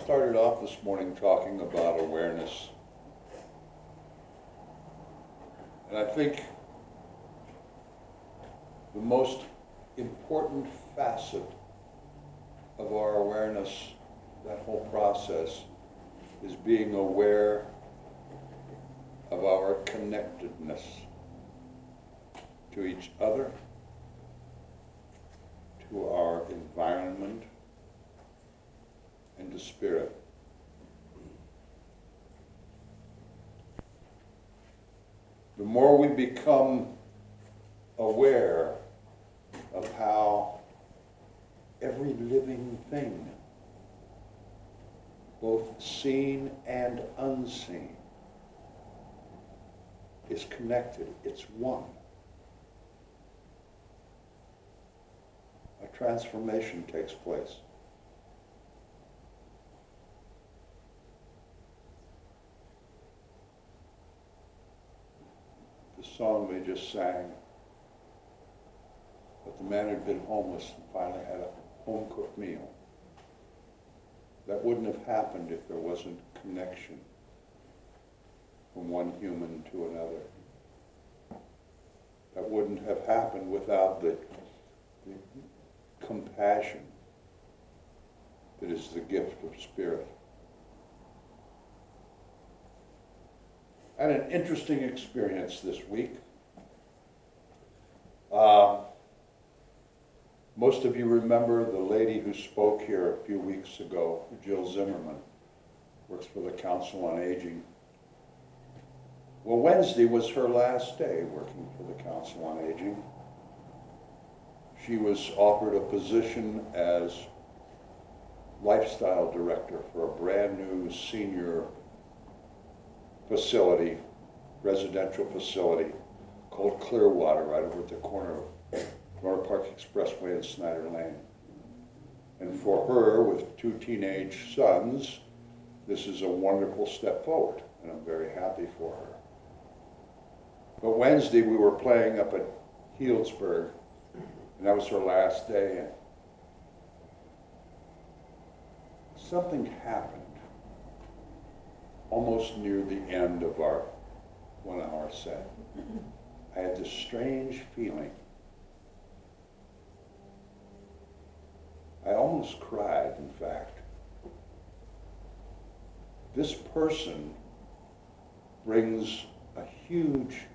started off this morning talking about awareness. And I think the most important facet of our awareness, that whole process, is being aware of our connectedness to each other, to our environment, and to spirit. The more we become aware of how every living thing, both seen and unseen, is connected, it's one, a transformation takes place. The song they just sang, that the man had been homeless and finally had a home-cooked meal. That wouldn't have happened if there wasn't connection from one human to another. That wouldn't have happened without the compassion that is the gift of spirit. I had an interesting experience this week. Most of you remember the lady who spoke here a few weeks ago, Jill Zimmerman, works for the Council on Aging. Well, Wednesday was her last day working for the Council on Aging. She was offered a position as lifestyle director for a brand new senior facility, residential facility, called Clearwater, right over at the corner of North Park Expressway and Snyder Lane. And for her, with two teenage sons, this is a wonderful step forward, and I'm very happy for her. But Wednesday we were playing up at Healdsburg, and that was her last day, and something happened almost near the end of our 1 hour set. I had this strange feeling. I almost cried, in fact. This person brings a huge,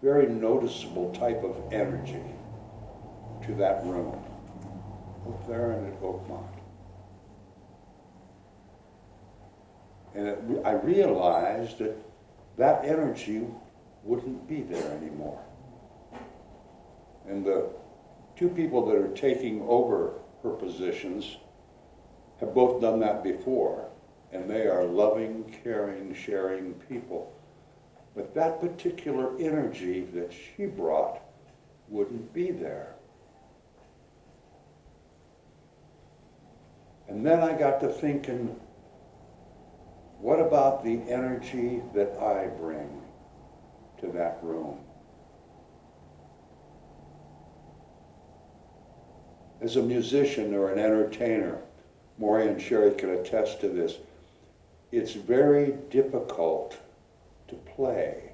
very noticeable type of energy to that room, up there and at Oakmont. And I realized that that energy wouldn't be there anymore. And the two people that are taking over her positions have both done that before, and they are loving, caring, sharing people. But that particular energy that she brought wouldn't be there. And then I got to thinking, what about the energy that I bring to that room? As a musician or an entertainer, Maury and Sherry can attest to this, it's very difficult to play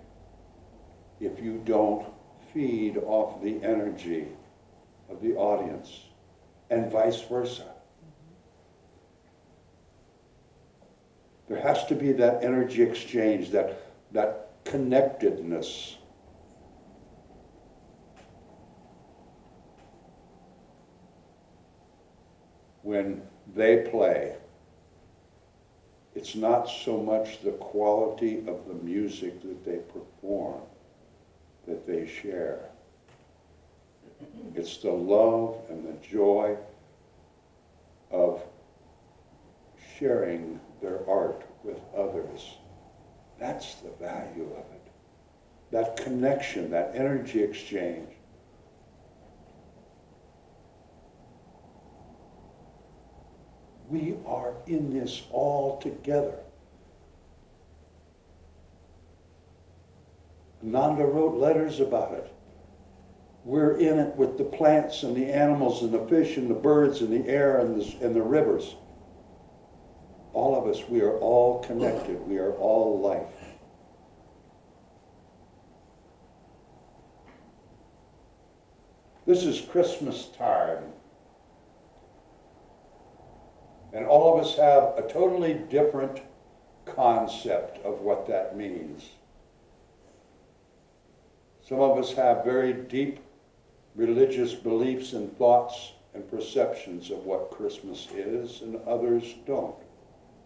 if you don't feed off the energy of the audience, and vice versa. There has to be that energy exchange, that connectedness. When they play, it's not so much the quality of the music that they perform, that they share. It's the love and the joy of sharing their art with others. That's the value of it. That connection, that energy exchange. We are in this all together. Nanda wrote letters about it. We're in it with the plants and the animals and the fish and the birds and the air and the rivers. All of us, we are all connected. We are all life. This is Christmas time. And all of us have a totally different concept of what that means. Some of us have very deep religious beliefs and thoughts and perceptions of what Christmas is, and others don't.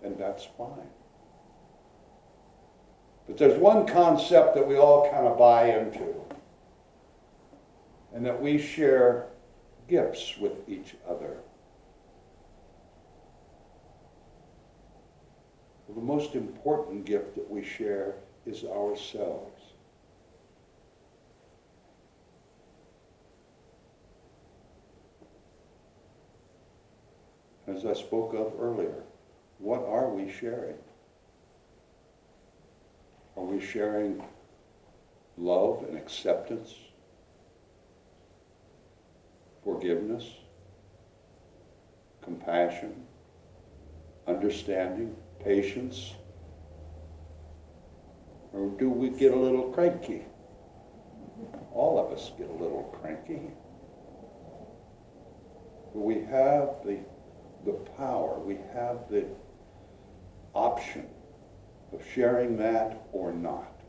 And that's fine. But there's one concept that we all kind of buy into, and that we share gifts with each other. Well, the most important gift that we share is ourselves. As I spoke of earlier, what are we sharing? Are we sharing love and acceptance, forgiveness, compassion, understanding, patience? Or do we get a little cranky? All of us get a little cranky. But we have the power, we have the option of sharing that or not.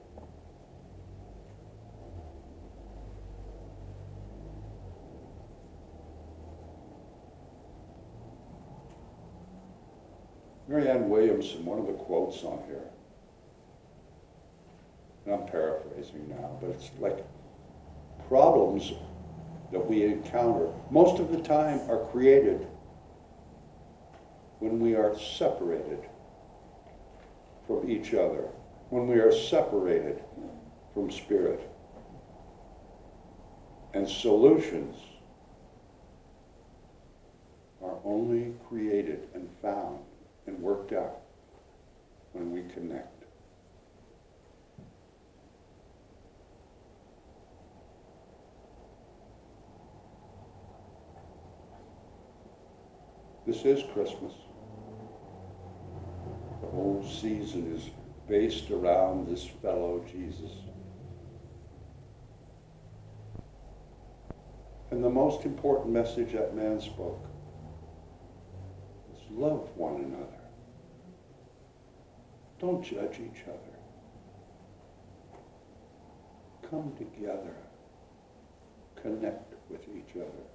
Marianne Williamson, one of the quotes on here, and I'm paraphrasing now, but it's like problems that we encounter most of the time are created when we are separated from each other, when we are separated from Spirit. And solutions are only created and found and worked out when we connect. This is Christmas. The whole season is based around this fellow Jesus. And the most important message that man spoke is love one another. Don't judge each other. Come together. Connect with each other.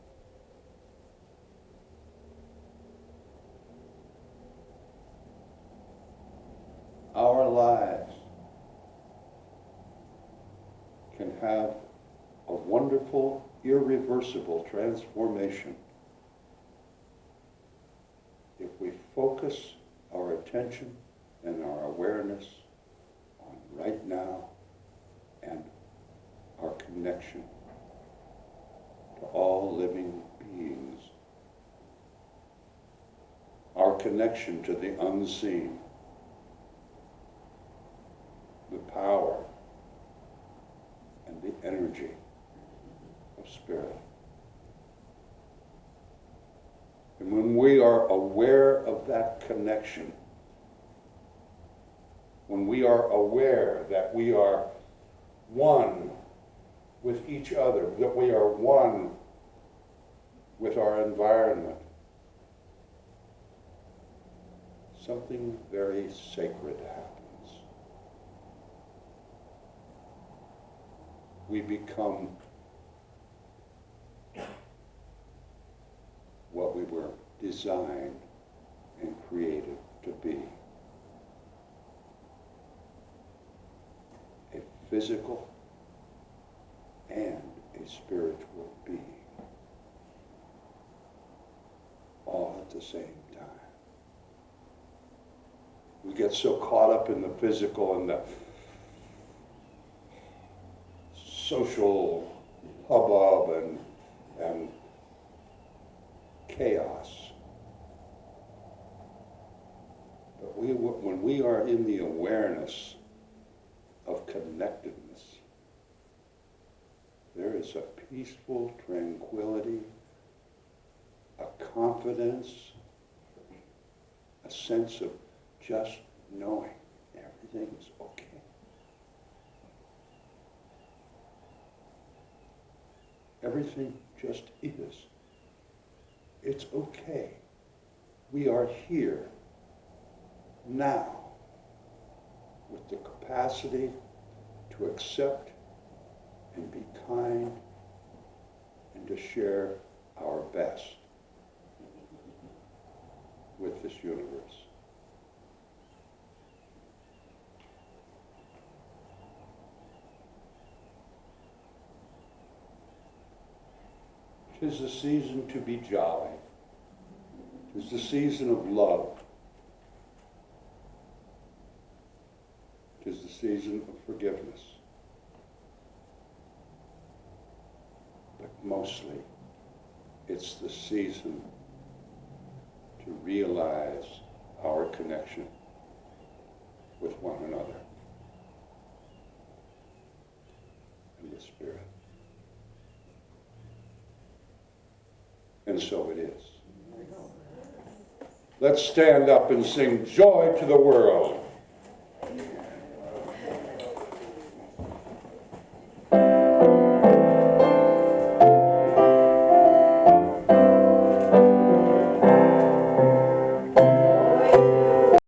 Our lives can have a wonderful, irreversible transformation if we focus our attention and our awareness on right now and our connection to all living beings. Our connection to the unseen. The power and the energy of Spirit. And when we are aware of that connection, when we are aware that we are one with each other, that we are one with our environment, something very sacred happens. We become what we were designed and created to be. A physical and a spiritual being. All at the same time. We get so caught up in the physical and the social hubbub and chaos. But when we are in the awareness of connectedness, there is a peaceful tranquility, a confidence, a sense of just knowing everything is okay. Everything just is. It's okay. We are here now with the capacity to accept and be kind and to share our best with this universe. Tis the season to be jolly. Tis the season of love. Tis the season of forgiveness. But mostly, it's the season to realize our connection with one another and with Spirit. And so it is. Let's stand up and sing joy to the world.